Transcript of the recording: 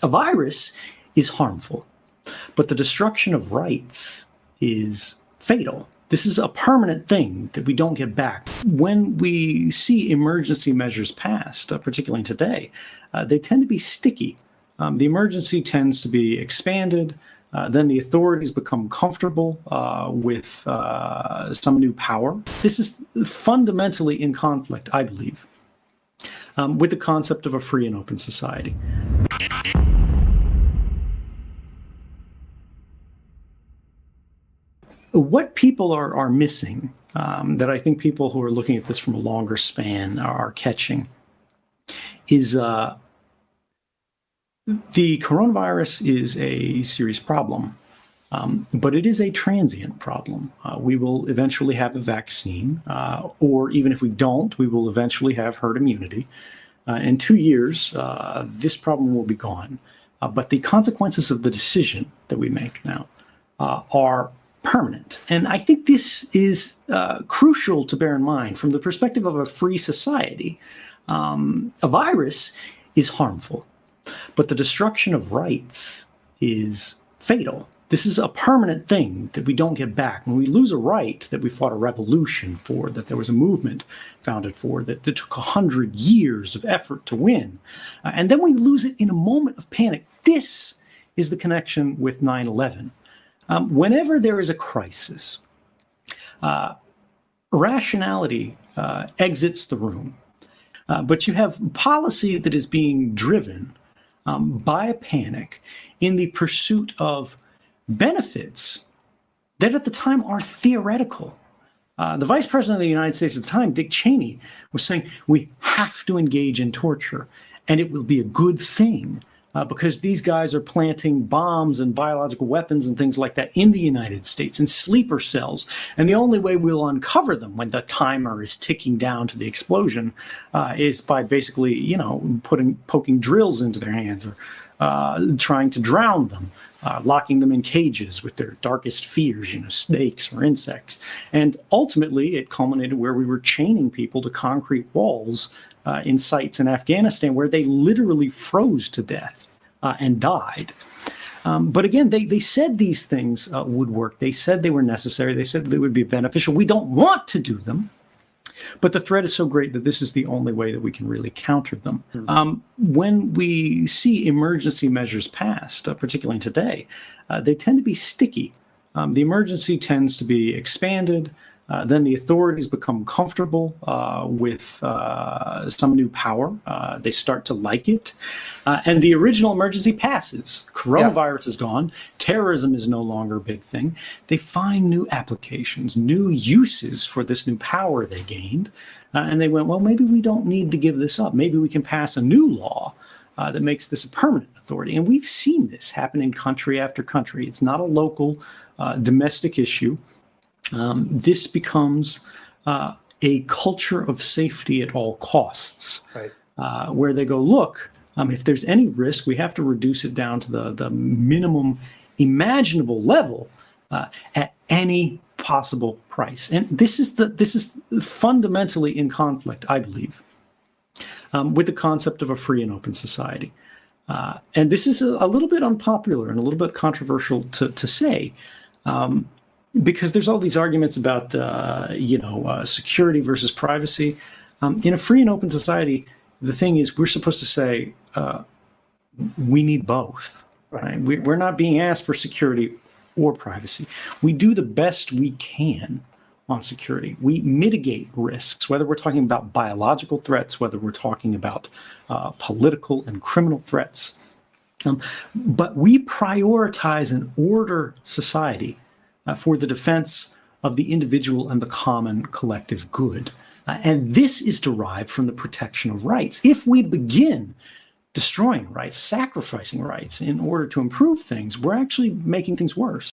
A virus is harmful, but the destruction of rights is fatal. This is a permanent thing that we don't get back. When we see emergency measures passed, particularly today, they tend to be sticky. The emergency tends to be expanded. Then the authorities become comfortable with some new power. This is fundamentally in conflict, I believe, with the concept of a free and open society. What people are missing, that I think people who are looking at this from a longer span are catching, is the coronavirus is a serious problem, but it is a transient problem. We will eventually have a vaccine, or even if we don't, we will eventually have herd immunity. In 2 years, this problem will be gone. But the consequences of the decision that we make now are permanent. And I think this is crucial to bear in mind from the perspective of a free society. A virus is harmful, but the destruction of rights is fatal. This is a permanent thing that we don't get back. When we lose a right that we fought a revolution for, that there was a movement founded for, that took 100 years of effort to win, and then we lose it in a moment of panic. This is the connection with 9/11. Whenever there is a crisis, rationality exits the room, but you have policy that is being driven by a panic in the pursuit of benefits that at the time are theoretical. The Vice President of the United States at the time, Dick Cheney, was saying we have to engage in torture, and it will be a good thing. Because these guys are planting bombs and biological weapons and things like that in the United States, in sleeper cells. And the only way we'll uncover them when the timer is ticking down to the explosion is by basically, poking drills into their hands or trying to drown them, locking them in cages with their darkest fears, snakes or insects. And ultimately, it culminated where we were chaining people to concrete walls in sites in Afghanistan where they literally froze to death and died. But again, they said these things would work. They said they were necessary. They said they would be beneficial. We don't want to do them, but the threat is so great that this is the only way that we can really counter them. When we see emergency measures passed, particularly today, they tend to be sticky. The emergency tends to be expanded. Then the authorities become comfortable with some new power. They start to like it. And the original emergency passes. Coronavirus is gone. Terrorism is no longer a big thing. They find new applications, new uses for this new power they gained. And they went, well, maybe we don't need to give this up. Maybe we can pass a new law that makes this a permanent authority. And we've seen this happen in country after country. It's not a local domestic issue. This becomes a culture of safety at all costs, right. Where they go, look, if there's any risk, we have to reduce it down to the minimum imaginable level at any possible price. And this is fundamentally in conflict, I believe, with the concept of a free and open society. And this is a little bit unpopular and a little bit controversial to say. Because there's all these arguments about, security versus privacy. In a free and open society, the thing is we're supposed to say we need both. Right? We're not being asked for security or privacy. We do the best we can on security. We mitigate risks, whether we're talking about biological threats, whether we're talking about political and criminal threats. But we prioritize an order society for the defense of the individual and the common collective good. And this is derived from the protection of rights. If we begin destroying rights, sacrificing rights in order to improve things, we're actually making things worse.